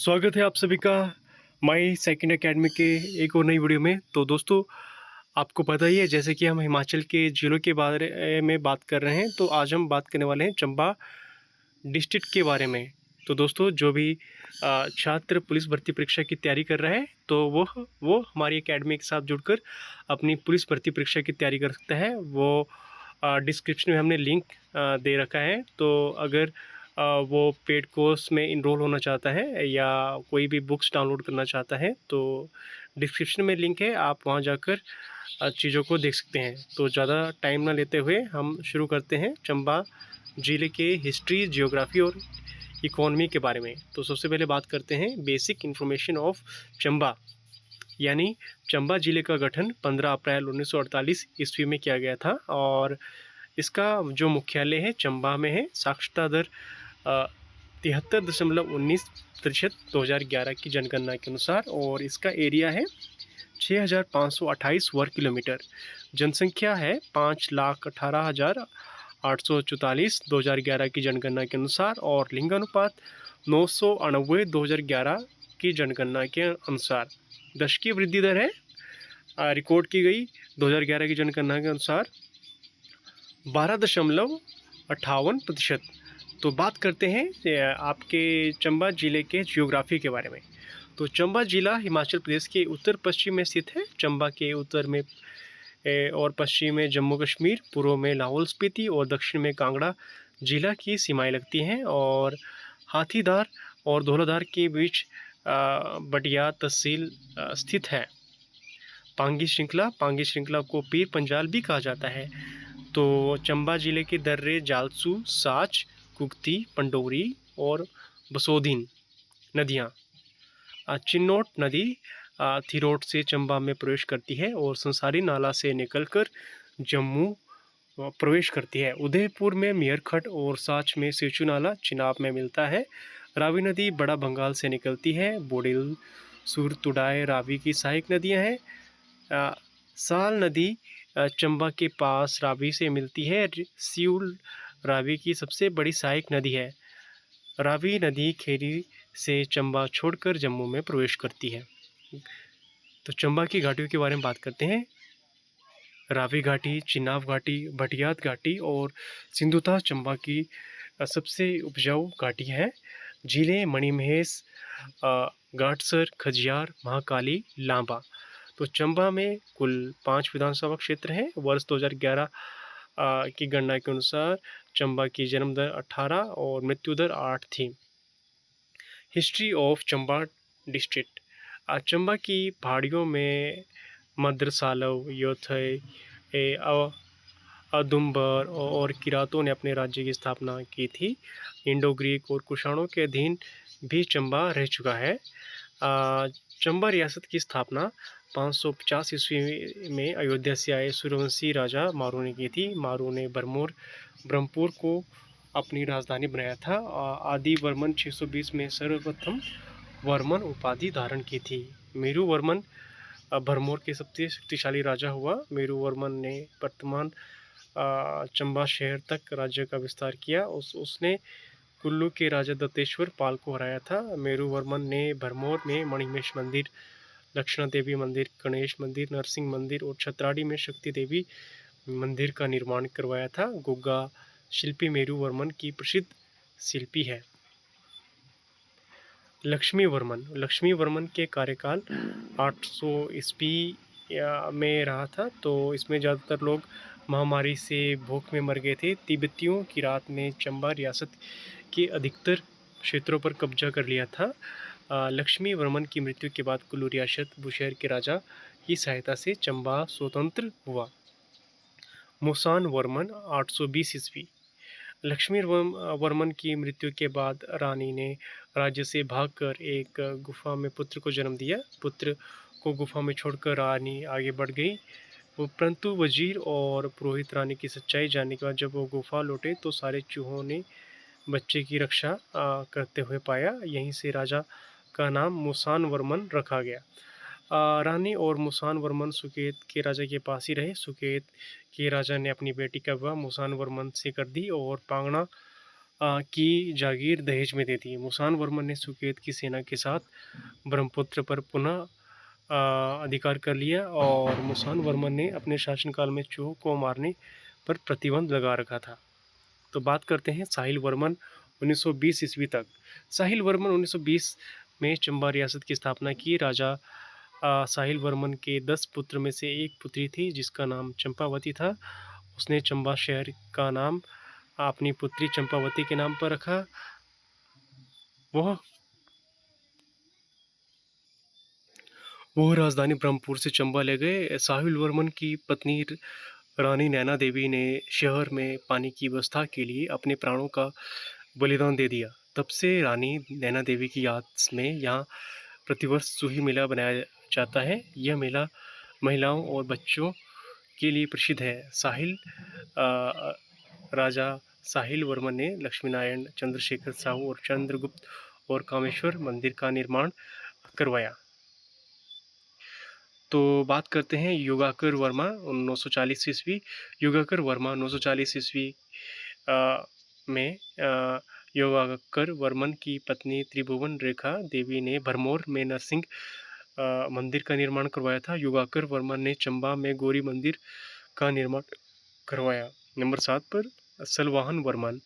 स्वागत है आप सभी का माई सेकंड एकेडमी के एक और नई वीडियो में। तो दोस्तों, आपको पता ही है जैसे कि हम हिमाचल के ज़िलों के बारे में बात कर रहे हैं, तो आज हम बात करने वाले हैं चंबा डिस्ट्रिक्ट के बारे में। तो दोस्तों, जो भी छात्र पुलिस भर्ती परीक्षा की तैयारी कर रहे हैं, तो वो हमारी एकेडमी के साथ जुड़कर अपनी पुलिस भर्ती परीक्षा की तैयारी कर सकता है। वो डिस्क्रिप्शन में हमने लिंक दे रखा है। तो अगर वो पेड कोर्स में इनरोल होना चाहता है या कोई भी बुक्स डाउनलोड करना चाहता है, तो डिस्क्रिप्शन में लिंक है, आप वहाँ जाकर चीज़ों को देख सकते हैं। तो ज़्यादा टाइम ना लेते हुए हम शुरू करते हैं चंबा ज़िले के हिस्ट्री, जियोग्राफी और इकोनॉमी के बारे में। तो सबसे पहले बात करते हैं बेसिक इन्फॉर्मेशन ऑफ चंबा, यानी चंबा ज़िले का गठन 15 अप्रैल 1948 ईस्वी में किया गया था और इसका जो मुख्यालय है चंबा में है। साक्षरता दर 73.19% 2011 की जनगणना के अनुसार, और इसका एरिया है 6,528 वर्ग किलोमीटर। जनसंख्या है 5,18,844 2011 की जनगणना के अनुसार, और लिंगानुपात 999 2011 की जनगणना के अनुसार। दशकीय वृद्धि दर है रिकॉर्ड की गई 2011 की जनगणना के अनुसार 12.58%। तो बात करते हैं आपके चंबा ज़िले के जियोग्राफी के बारे में। तो चंबा ज़िला हिमाचल प्रदेश के उत्तर पश्चिम में स्थित है। चंबा के उत्तर में और पश्चिम में जम्मू कश्मीर, पूर्व में लाहौल स्पीति और दक्षिण में कांगड़ा जिला की सीमाएं लगती हैं, और हाथीदार और धौलाधार के बीच बटिया तहसील स्थित है। पांगी श्रृंखला को पीर पंजाल भी कहा जाता है। तो चंबा ज़िले के दर्रे जालसू, साच, कुगती, पंडोरी और बसोधीन नदियाँ चिन्नौट नदी थिरोट से चंबा में प्रवेश करती है और संसारी नाला से निकलकर जम्मू प्रवेश करती है। उदयपुर में मियरखट और साच में सेचू नाला चिनाब में मिलता है। रावी नदी बड़ा भंगाल से निकलती है। बोडिल, सुर, तुडाई, रावी की सहायक नदियाँ हैं। साल नदी चंबा के पास रावी से मिलती है। सियूल रावी की सबसे बड़ी सहायक नदी है। रावी नदी खेरी से चंबा छोड़कर जम्मू में प्रवेश करती है। तो चंबा की घाटियों के बारे में बात करते हैं। रावी घाटी, चिनाब घाटी, भटियात घाटी और सिंधुता चंबा की सबसे उपजाऊ घाटी है। जिले मणिमहेश, गाटसर, खजियार, महाकाली, लांबा। तो चंबा में कुल 5 विधानसभा क्षेत्र हैं। वर्ष 2011 की गणना के अनुसार चंबा की जन्म दर 18 और मृत्यु दर 8 थी। History of Chamba district. Chamba की पहाड़ियों में मद्रसालव, योथई, अदुम्बर और किरातों ने अपने राज्य की स्थापना की थी। इंडो ग्रीक और कुषाणों के अधीन भी चंबा रह चुका है। चंबा रियासत की स्थापना 550 ईस्वी में अयोध्या से आए सूर्यवंशी राजा मारू ने की थी। मारू ने ब्रह्मपुर को अपनी राजधानी बनाया था। आदि वर्मन 620 में सर्वप्रथम वर्मन उपाधि धारण की थी। मेरू वर्मन भरमौर के सबसे शक्तिशाली राजा हुआ। मेरू वर्मन ने वर्तमान चंबा शहर तक राज्य का विस्तार किया। उसने कुल्लू के राजा दत्तेश्वर पाल को हराया था। मेरू वर्मन ने भरमौर में मणिमहेश मंदिर, दक्षिणा देवी मंदिर, गणेश मंदिर, नरसिंह मंदिर और छत्राड़ी में शक्ति देवी मंदिर का निर्माण करवाया था। गुग्गा शिल्पी मेरू वर्मन की प्रसिद्ध शिल्पी है। लक्ष्मी वर्मन के कार्यकाल 800 ईस्वी में रहा था। तो इसमें ज़्यादातर लोग महामारी से भूख में मर गए थे। तिब्बतियों की रात ने चंबा रियासत के अधिकतर क्षेत्रों पर कब्जा कर लिया था। लक्ष्मी वर्मन की मृत्यु के बाद कुल्लू रियासत बुशहर के राजा की सहायता से चंबा स्वतंत्र हुआ। मुसान वर्मन 820 ईस्वी। लक्ष्मी वर्मन की मृत्यु के बाद रानी ने राज्य से भागकर एक गुफा में पुत्र को जन्म दिया। पुत्र को गुफा में छोड़कर रानी आगे बढ़ गई। परंतु वजीर और पुरोहित रानी की सच्चाई जानने के बाद जब वो गुफा लौटे तो सारे चूहों ने बच्चे की रक्षा करते हुए पाया। यहीं से राजा का नाम मुसान वर्मन रखा गया। रानी और मुसान वर्मन सुकेत के राजा के पास ही रहे। सुकेत के राजा ने अपनी बेटी का विवाह मुसान वर्मन से कर दी और पांगणा की जागीर दहेज में दे दी। मुसान वर्मन ने सुकेत की सेना के साथ ब्रह्मपुत्र पर पुनः अधिकार कर लिया और मुसान वर्मन ने अपने शासनकाल में चूहों को मारने पर प्रतिबंध लगा रखा था। तो बात करते हैं साहिल वर्मन 1920 ईस्वी तक। साहिल वर्मन 1920 में चंबा रियासत की स्थापना की। राजा साहिल वर्मन के 10 पुत्र में से एक पुत्री थी जिसका नाम चंपावती था। उसने चंबा शहर का नाम अपनी पुत्री चंपावती के नाम पर रखा। वह राजधानी ब्रह्मपुर से चंबा ले गए। साहिल वर्मन की पत्नी रानी नैना देवी ने शहर में पानी की व्यवस्था के लिए अपने प्राणों का बलिदान दे दिया। तब से रानी नैना देवी की याद में यहाँ प्रतिवर्ष सूही मेला बनाया जाता है। यह मेला महिलाओं और बच्चों के लिए प्रसिद्ध है। राजा साहिल वर्मन ने लक्ष्मीनारायण, चंद्रशेखर साहू और चंद्रगुप्त और कामेश्वर मंदिर का निर्माण करवाया। तो बात करते हैं युगाकर वर्मा 940 ईस्वी। युगाकर वर्मा 940 ईस्वी में युगाकर वर्मन की पत्नी त्रिभुवन रेखा देवी ने भरमौर में नरसिंह मंदिर का निर्माण करवाया था। युगाकर वर्मन ने चंबा में गौरी मंदिर का निर्माण करवाया। नंबर 7 पर सलवाहन वर्मन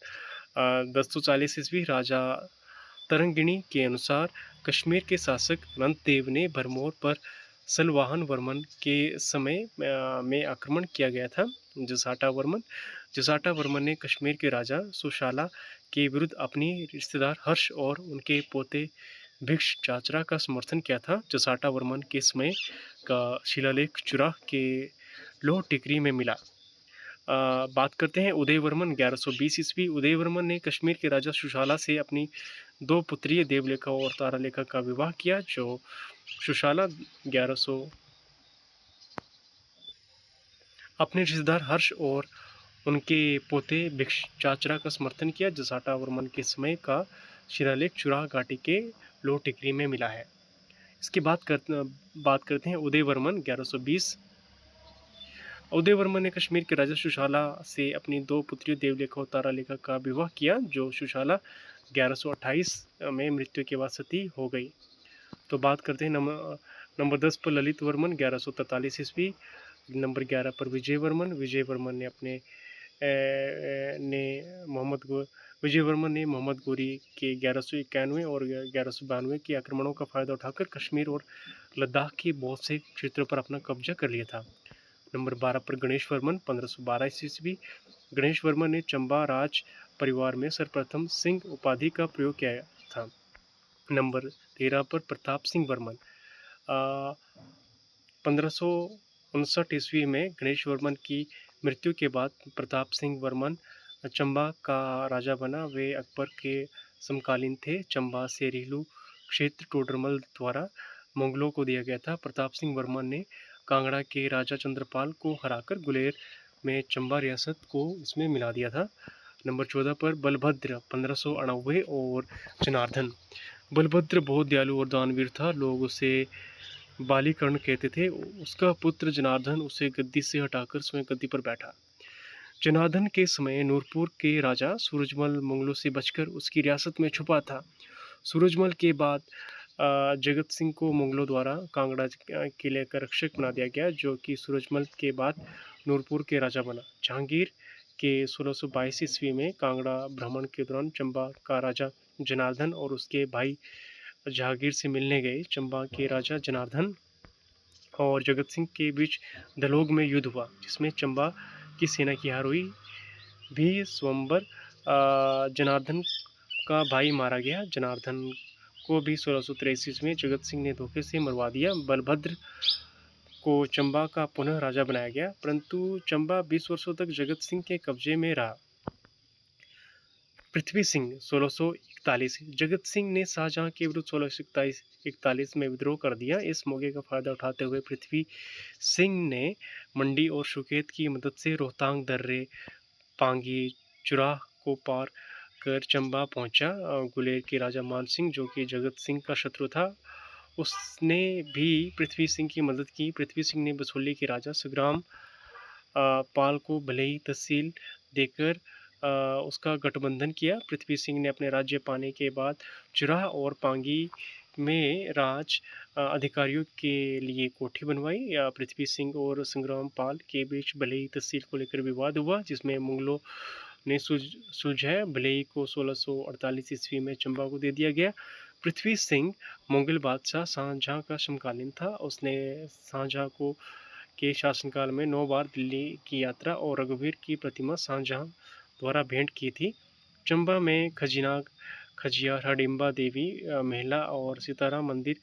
1040 ईस्वी। राजा तरंगिणी के अनुसार कश्मीर के शासक अनंत देव ने भरमौर पर सलवाहन वर्मन के समय में आक्रमण किया गया था। जसाटा वर्मन ने कश्मीर के राजा सुशाला के विरुद्ध अपनी रिश्तेदार हर्ष और उनके पोते भिक्ष चाचरा का समर्थन किया था। जसाटा वर्मन के समय का शिलालेख चुराह के लोह टिकरी में मिला। बात करते हैं उदय वर्मन 1120 ईस्वी। उदय वर्मन ने कश्मीर के राजा सुशाला से अपनी 2 पुत्रिय देवलेखा और तारालेखा का विवाह किया। जो सुशाला 1100 अपने रिश्तेदार हर्ष और उनके पोते भिक्षाचरा का समर्थन किया। जसाटा वर्मन के समय का शिलालेख चुराह घाटी के लोह टिकरी में मिला है। इसकी बात करते हैं उदय वर्मन 1120। उदय वर्मन ने कश्मीर के राजा सुशाला से अपनी 2 पुत्रियों देवलेखा और तारालेखा का विवाह किया। जो सुशाला 1128 में मृत्यु के बाद सती हो गई। तो बात करते हैं नंबर 10 पर ललित वर्मन 1143 ईस्वी। नंबर 11 पर विजय वर्मन। विजय वर्मन ने मोहम्मद गोरी के 1191 और 1192 के आक्रमणों का फायदा उठाकर कश्मीर और लद्दाख के बहुत से क्षेत्रों पर अपना कब्जा कर लिया था। नंबर 12 पर गणेश वर्मन 1512 ईस्वी। गणेश वर्मन ने चंबा राज परिवार में सर्वप्रथम सिंह उपाधि का प्रयोग किया था। नंबर 13 पर प्रताप सिंह वर्मन 1559 ईस्वी में गणेश वर्मन की मृत्यु के बाद प्रताप सिंह वर्मन चंबा का राजा बना। वे अकबर के समकालीन थे। चंबा से रिहलू क्षेत्र टोडरमल द्वारा मुगलों को दिया गया था। प्रताप सिंह वर्मन ने कांगड़ा के राजा चंद्रपाल को हराकर गुलेर में चंबा रियासत को इसमें मिला दिया था। नंबर 14 पर बलभद्र 1598 और जनार्दन। बलभद्र बहुत दयालु और दानवीर था। लोग उसे बालीकर्ण कहते थे। उसका पुत्र जनार्दन उसे गद्दी से हटाकर स्वयं गद्दी पर बैठा। जनार्दन के समय नूरपुर के राजा सूरजमल मुगलों से बचकर उसकी रियासत में छुपा था। सूरजमल के बाद जगत सिंह को मुगलों द्वारा कांगड़ा किले का रक्षक बना दिया गया, जो कि सूरजमल के बाद नूरपुर के राजा बना। जहांगीर के 1622 ईस्वी में कांगड़ा भ्रमण के दौरान चंबा का राजा जनार्दन और उसके भाई जहांगीर से मिलने गए। चंबा के राजा जनार्दन और जगत सिंह के बीच दलोग में युद्ध हुआ, जिसमें चंबा की सेना की हार हुई। भी स्वयंवर जनार्दन का भाई मारा गया। जनार्दन को भी 1683 में जगत सिंह ने धोखे से मरवा दिया। बलभद्र को चंबा का पुनः राजा बनाया गया, परंतु चंबा 20 वर्षों तक जगत सिंह के कब्जे में रहा। पृथ्वी सिंह 1641। जगत सिंह ने शाहजहां के विरुद्ध 1641 में विद्रोह कर दिया। इस मौके का फायदा उठाते हुए पृथ्वी सिंह ने मंडी और सुकेत की मदद से रोहतांग दर्रे, पांगी, चुराह को पार कर चंबा पहुंचा। गुलेर के राजा मानसिंह, जो कि जगत सिंह का शत्रु था, उसने भी पृथ्वी सिंह की मदद की। पृथ्वी सिंह ने बसोली के राजा सुग्राम पाल को भले ही तहसील देकर उसका गठबंधन किया। पृथ्वी सिंह ने अपने राज्य पाने के बाद चुराह और पांगी में अधिकारियों के लिए कोठी बनवाई। पृथ्वी सिंह और संग्राम पाल के बीच भलेई तहसील को लेकर विवाद हुआ, जिसमें मुगलों ने सुलझाया। भलेई को 1648 ईस्वी में चंबा को दे दिया गया। पृथ्वी सिंह मुगल बादशाह शाहजहां का समकालीन था। उसने शाहजहां को के शासनकाल में 9 बार दिल्ली की यात्रा और रघुवीर की प्रतिमा शाहजहां द्वारा भेंट की थी। चंबा में खजियार, हडिम्बा देवी महिला और सितारा मंदिर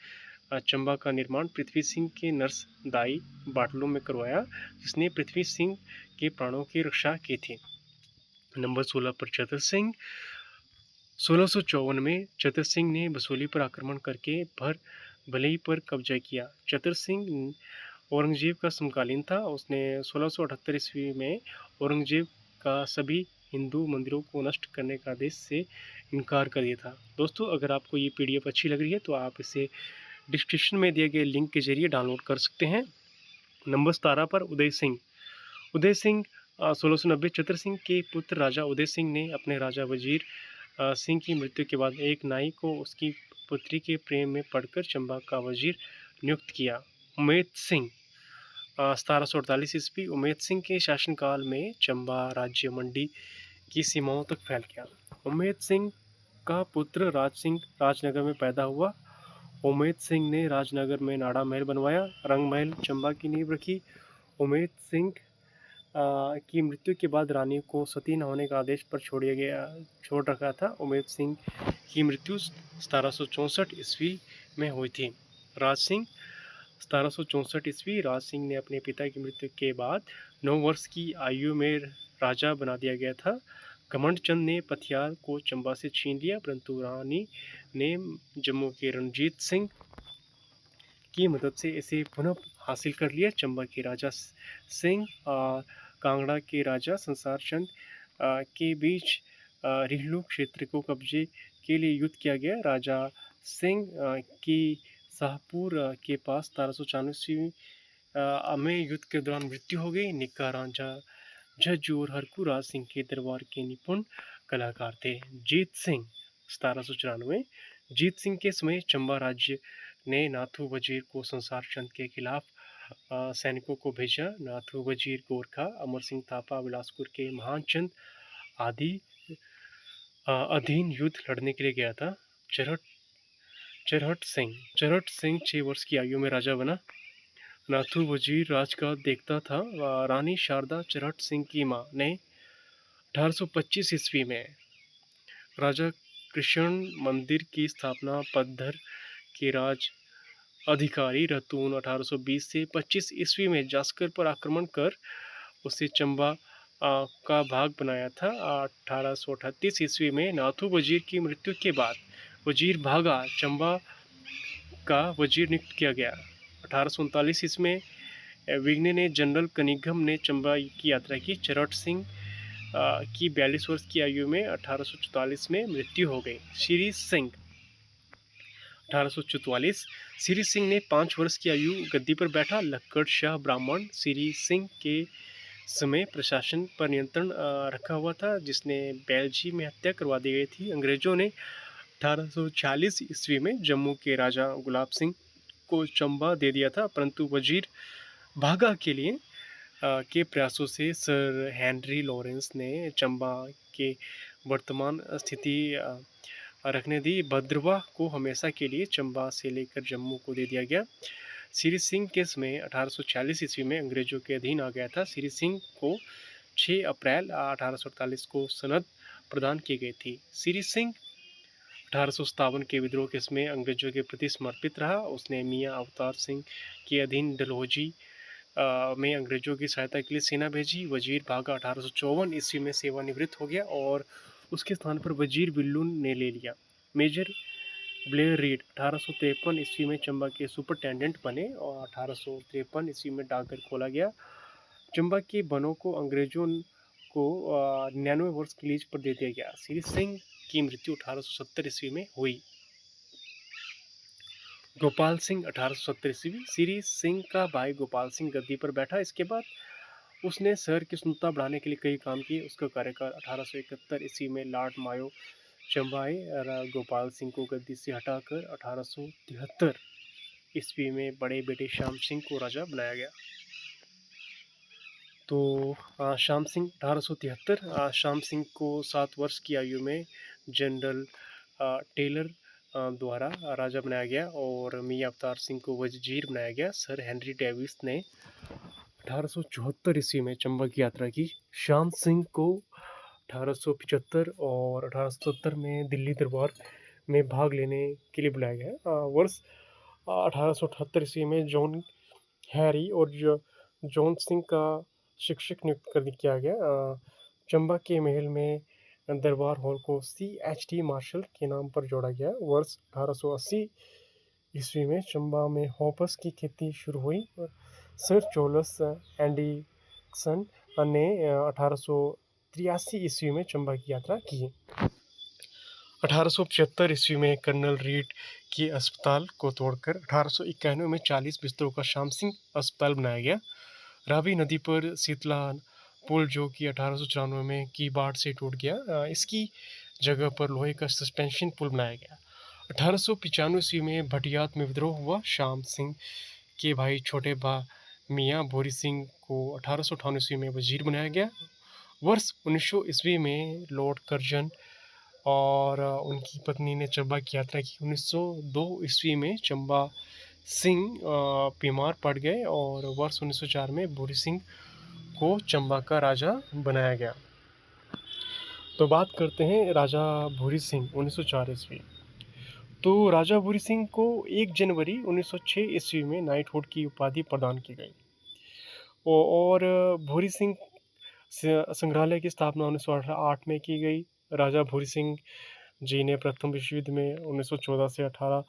चंबा का निर्माण पृथ्वी सिंह के नरसदाई बाटलों में करवाया, जिसने पृथ्वी सिंह के प्राणों की रक्षा की थी। नंबर 16 पर चतर सिंह। 1654 में चतर सिंह ने बसोली पर आक्रमण करके भर भलई पर कब्जा किया। चतर सिंह औरंगजेब का समकालीन था। उसने 1678 ईस्वी में औरंगजेब का सभी हिंदू मंदिरों को नष्ट करने का आदेश से इनकार कर दिया था। दोस्तों, अगर आपको ये पीडीएफ अच्छी लग रही है तो आप इसे डिस्क्रिप्शन में दिए गए लिंक के जरिए डाउनलोड कर सकते हैं। नंबर 17 पर उदय सिंह। उदय सिंह 1690। चतर सिंह के पुत्र राजा उदय सिंह ने अपने राजा वजीर सिंह की मृत्यु के बाद एक नाई को उसकी पुत्री के प्रेम में पड़कर चंबा का वजीर नियुक्त किया। उमेद सिंह 1748 ईस्वी। उमेद सिंह के शासनकाल में चंबा राज्य मंडी की सीमाओं तक फैल गया। उमेद सिंह का पुत्र राज सिंह राजनगर में पैदा हुआ। उमेद सिंह ने राजनगर में नाड़ा महल बनवाया, रंग महल चंबा की नींव रखी। उमेद सिंह की मृत्यु के बाद रानी को सती न होने का आदेश पर छोड़ रखा था। उमेद सिंह की मृत्यु 1764 ईस्वी में हुई थी। राज सिंह 1764 ईस्वी। राज सिंह ने अपने पिता की मृत्यु के बाद 9 वर्ष की आयु में राजा बना दिया गया था। घमंड चंद ने पथियार को चंबा से छीन लिया, परंतु रानी ने जम्मू के रणजीत सिंह की मदद से इसे पुनः हासिल कर लिया। चंबा के राजा सिंह कांगड़ा के राजा संसार चंद के बीच रिहलू क्षेत्र को कब्जे के लिए युद्ध किया गया। राजा सिंह की शाहपुर के पास 1794 में युद्ध के दौरान मृत्यु हो गई। निक्का राजा जज्जू और हरकू राज सिंह के दरबार के निपुण कलाकार थे। जीत सिंह 1794। जीत सिंह के समय चंबा राज्य ने नाथू वजीर को संसार चंद के खिलाफ सैनिकों को भेजा। नाथू वजीर गोरखा, अमर सिंह थापा, बिलासपुर के महान चंद आदि अधीन युद्ध लड़ने के लिए गया था। चरहट सिंह 6 वर्ष की आयु में राजा बना। नाथू वजीर राजकाज देखता था। रानी शारदा चरहट सिंह की मां ने 1825 ईस्वी में राजा कृष्ण मंदिर की स्थापना। पद्धर के राज अधिकारी रतून 1820 से 25 ईस्वी में जास्कर पर आक्रमण कर उसे चंबा का भाग बनाया था। 1838 ईस्वी में नाथू वजीर की मृत्यु के बाद वजीर भागा चंबा का वजीर नियुक्त किया गया। 1839 ईस्वी में विग्ने ने जनरल कनिंघम ने चंबा की यात्रा की। चरहट सिंह की 42 वर्ष की आयु में 1844 में मृत्यु हो गई। श्री सिंह 1844। श्री सिंह ने 5 वर्ष की आयु गद्दी पर बैठा। लक्कड़ शाह ब्राह्मण श्री सिंह के समय प्रशासन पर नियंत्रण रखा हुआ था, जिसने बेलजी में हत्या करवा दी गई थी। अंग्रेजों ने 1846 ईस्वी में जम्मू के राजा गुलाब सिंह को चंबा दे दिया था, परंतु वजीर भागा के लिए के प्रयासों से सर हेनरी लॉरेंस ने चंबा के वर्तमान स्थिति रखने दी। भद्रवाह को हमेशा के लिए चंबा से लेकर जम्मू को दे दिया गया। श्री सिंह के समय 1846 ईस्वी में अंग्रेजों के अधीन आ गया था। श्री सिंह को 6 अप्रैल 1848 को सनद प्रदान की गई थी। श्री सिंह 1857 के विद्रोह के समय अंग्रेजों के प्रति समर्पित रहा। उसने मियाँ अवतार सिंह के अधीन डलहौजी में अंग्रेजों की सहायता के लिए सेना भेजी। वजीर भागा 1854 ईस्वी में सेवानिवृत्त हो गया और उसके स्थान पर वजीर विल्लू ने ले लिया। मेजर ब्लेयर रीड 1853 ईस्वी में चंबा के सुपरिटेंडेंट बने और 1853 ईस्वी में डाकघर खोला गया। चंबा के बनों को अंग्रेजों को 99 वर्ष की लीज पर दे दिया गया। श्री सिंह की मृत्यु 1870 ईस्वी में हुई। गोपाल सिंह 1870 ईस्वी। श्री सिंह का भाई गोपाल सिंह गद्दी पर बैठा। इसके बाद उसने शहर की सुंदरता बढ़ाने के लिए कई काम किए। उसका कार्यकाल 1871 ईस्वी में लॉर्ड मायो चंबाई गोपाल सिंह को गद्दी से हटाकर 1873 ईस्वी में बड़े बेटे श्याम सिंह को राजा बनाया गया। तो श्याम सिंह 1873 श्याम सिंह को 7 वर्ष की आयु में जनरल टेलर द्वारा राजा बनाया गया और मियाँ अवतार सिंह को वजीर बनाया गया। सर हेनरी डेविस ने 1874 ईस्वी में चंबा की यात्रा की। श्याम सिंह को 1875 और 1870 में दिल्ली दरबार में भाग लेने के लिए बुलाया गया। वर्ष 1878 ईस्वी में जॉन हैरी और जॉन सिंह का शिक्षक नियुक्त कर किया गया। चंबा के महल में दरबार हॉल को CHT मार्शल के नाम पर जोड़ा गया। वर्ष 1880 ईस्वी में चंबा में होपस की खेती शुरू हुई। सर चार्ल्स एंडरसन ने 1883 ईस्वी में चंबा की यात्रा की। 1875 ईस्वी में कर्नल रीड के अस्पताल को तोड़कर 1891 में 40 बिस्तरों का श्याम सिंह अस्पताल बनाया गया। रावी नदी पर शीतला पुल जो कि 1894 में की बाढ़ से टूट गया, इसकी जगह पर लोहे का सस्पेंशन पुल बनाया गया। 1895 ईस्वी में भटियात में विद्रोह हुआ। श्याम सिंह के भाई छोटे मियाँ भूरी सिंह को 1858 ईस्वी में वजीर बनाया गया। वर्ष 1900 ईस्वी में लॉर्ड कर्जन और उनकी पत्नी ने चंबा की यात्रा की। 1902 ईस्वी में चंबा सिंह बीमार पड़ गए और वर्ष 1904 में भूरी सिंह को चंबा का राजा बनाया गया। तो बात करते हैं राजा भूरी सिंह 1904 ईस्वी। तो राजा भूरी सिंह को 1 जनवरी 1906 ईस्वी में नाइटहुड की उपाधि प्रदान की गई और भूरी सिंह संग्रहालय की स्थापना 1908 में की गई। राजा भूरी सिंह जी ने प्रथम विश्व युद्ध में 1914 से 18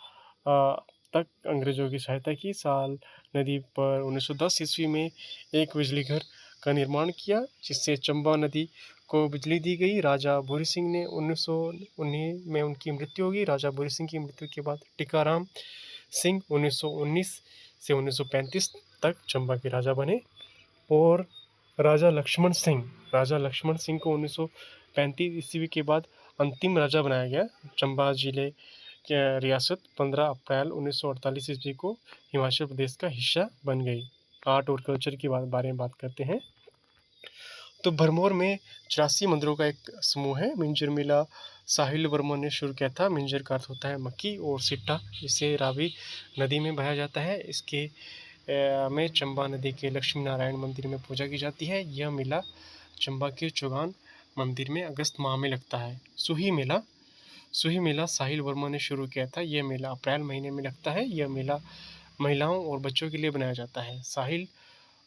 तक अंग्रेजों की सहायता की। साल नदी पर 1910 ईस्वी में एक बिजली घर का निर्माण किया जिससे चंबा नदी को बिजली दी गई। राजा भूरी सिंह ने 1919 में उनकी मृत्यु होगी। राजा भूरी सिंह की मृत्यु के बाद टीकाराम सिंह 1919 से 1935 तक चंबा के राजा बने और राजा लक्ष्मण सिंह को 1935 ईस्वी के बाद अंतिम राजा बनाया गया। चंबा जिले की रियासत 15 अप्रैल 1948 ईस्वी को हिमाचल प्रदेश का हिस्सा बन गई। आर्ट और कल्चर के बारे में बात करते हैं तो भरमौर में 84 मंदिरों का एक समूह है। मिंजर मेला साहिल वर्मा ने शुरू किया था। मिंजर का अर्थ होता है मक्की और सिट्टा इसे रावी नदी में बहाया जाता है। इसके में चंबा नदी के लक्ष्मी नारायण मंदिर में पूजा की जाती है। यह मेला चंबा के चौगान मंदिर में अगस्त माह में लगता है। सुही मेला साहिल वर्मा ने शुरू किया था। यह मेला अप्रैल महीने में लगता है। यह मेला महिलाओं और बच्चों के लिए बनाया जाता है। साहिल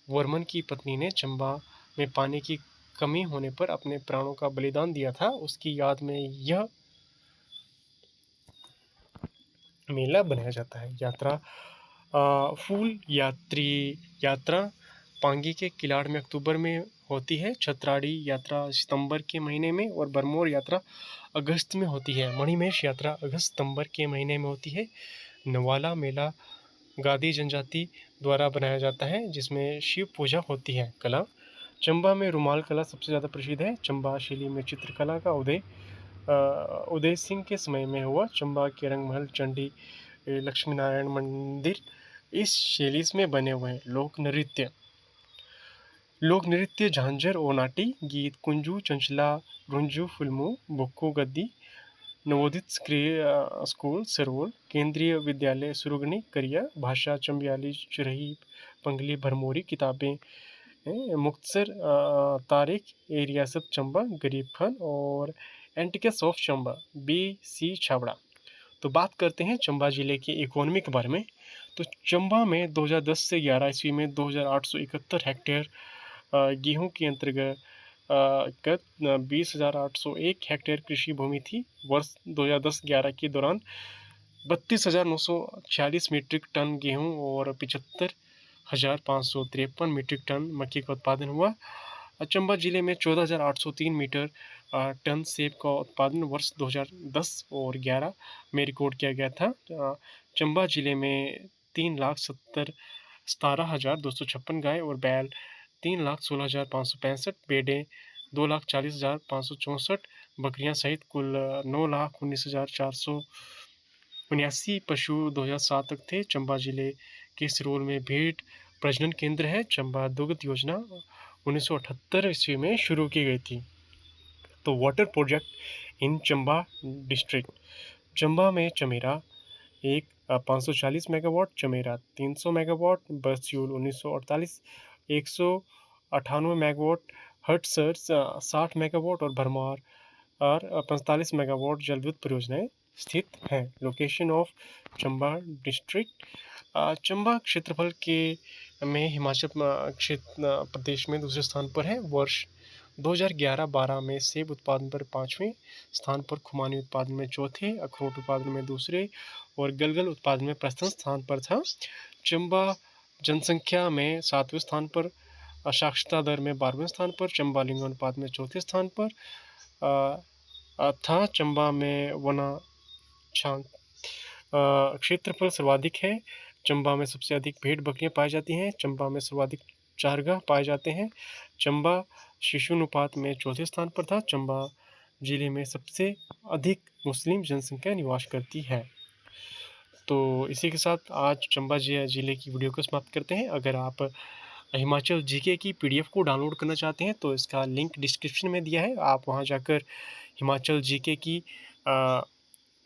वर्मन की पत्नी ने चंबा में पानी की कमी होने पर अपने प्राणों का बलिदान दिया था। उसकी याद में यह मेला बनाया जाता है। फूल यात्रा पांगी के किलाड़ में अक्टूबर में होती है। छतराड़ी यात्रा सितंबर के महीने में और बरमौर यात्रा अगस्त में होती है। मणिमहेश यात्रा अगस्त सितंबर के महीने में होती है। नवाला मेला गादी जनजाति द्वारा बनाया जाता है जिसमें शिव पूजा होती है। कला चंबा में रुमाल कला सबसे ज़्यादा प्रसिद्ध है। चंबा शैली में चित्रकला का उदय सिंह के समय में हुआ। चंबा के रंगमहल चंडी लक्ष्मी नारायण मंदिर इस शैली में बने हुए हैं। लोक नृत्य झांझर और नाटी गीत कुंजू चंचला रुंजू फिल्मों बुक्को गद्दी नवोदित स्कूल सरवोल केंद्रीय विद्यालय सुरुगनी करिया भाषा चंबियाली चुरही पंगली भरमौरी किताबें मुक्तसर तारिक ए रियासत चंबा गरीब खान और एंटिकस ऑफ चंबा BC छाबड़ा। तो बात करते हैं चंबा ज़िले के इकोनॉमी के बारे में। तो चंबा में 2010 से 11 ईस्वी में 2871 हेक्टेयर गेहूं के अंतर्गत 20,801 हेक्टेयर कृषि भूमि थी। वर्ष 2010-11 के दौरान 32,946 मीट्रिक टन गेहूं और 75,553 मीट्रिक टन मक्की का उत्पादन हुआ। चंबा जिले में 14,803 मीटर टन सेब का उत्पादन वर्ष 2010 और 11 में रिकॉर्ड किया गया था। चंबा जिले में 3,17,256 गाय और बैल 3,16,565, भेड़ें 2,40,564, बकरियां सहित कुल 9,19,479 पशु 2007 तक थे। चंबा जिले के सिरोल में भेड़ प्रजनन केंद्र है। चंबा दुग्ध योजना 1978 ईस्वी में शुरू की गई थी। तो water project in Chamba district, Chamba में Chamera 540 megawatt, Chamera 300 megawatt, Bairasiul 1948 198 megawatt, Hatsar 60 megawatt और भरमार और 45 मेगावाट जल विद्युत परियोजनाएं स्थित हैं। Location of Chamba district, Chamba क्षेत्रफल के में हिमाचल प्रदेश में दूसरे स्थान पर है। वर्ष 2011-12 में सेब उत्पादन पर 5वें स्थान पर, खुमानी उत्पादन में चौथे, अखरोट उत्पादन में दूसरे और गलगल उत्पादन में प्रथम स्थान पर था। चंबा जनसंख्या में 7वें स्थान पर, साक्षरता दर में 12वें स्थान पर, चंबा लिंगानुपात में चौथे स्थान पर था। चंबा में वना क्षेत्रफल सर्वाधिक है। चंबा में सबसे अधिक भेड़ बकरियां पाई जाती हैं। चंबा में सर्वाधिक चारगाह पाए जाते हैं। चंबा शिशु अनुपात में चौथे स्थान पर था। चंबा जिले में सबसे अधिक मुस्लिम जनसंख्या निवास करती है। तो इसी के साथ आज चंबा जिले की वीडियो को समाप्त करते हैं। अगर आप हिमाचल जीके की पीडीएफ को डाउनलोड करना चाहते हैं तो इसका लिंक डिस्क्रिप्शन में दिया है, आप वहां जाकर हिमाचल जीके की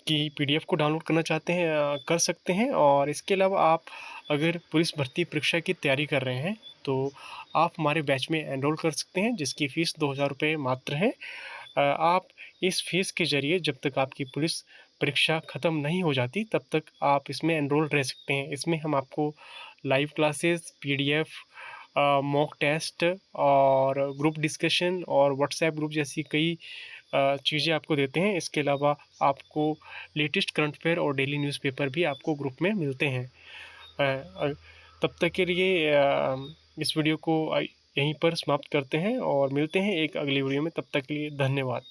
पीडीएफ को डाउनलोड करना चाहते हैं कर सकते हैं। और इसके अलावा आप अगर पुलिस भर्ती परीक्षा की तैयारी कर रहे हैं तो आप हमारे बैच में एनरोल कर सकते हैं, जिसकी फ़ीस 2000 रुपये मात्र है। आप इस फीस के ज़रिए जब तक आपकी पुलिस परीक्षा ख़त्म नहीं हो जाती तब तक आप इसमें एनरोल रह सकते हैं। इसमें हम आपको live classes, PDF, mock test और ग्रुप डिस्कशन और व्हाट्सएप ग्रुप जैसी कई चीज़ें आपको देते हैं। इसके अलावा आपको लेटेस्ट करंट अफेयर और डेली न्यूज़पेपर भी आपको ग्रुप में मिलते हैं। तब तक के लिए इस वीडियो को यहीं पर समाप्त करते हैं और मिलते हैं एक अगली वीडियो में। तब तक के लिए धन्यवाद।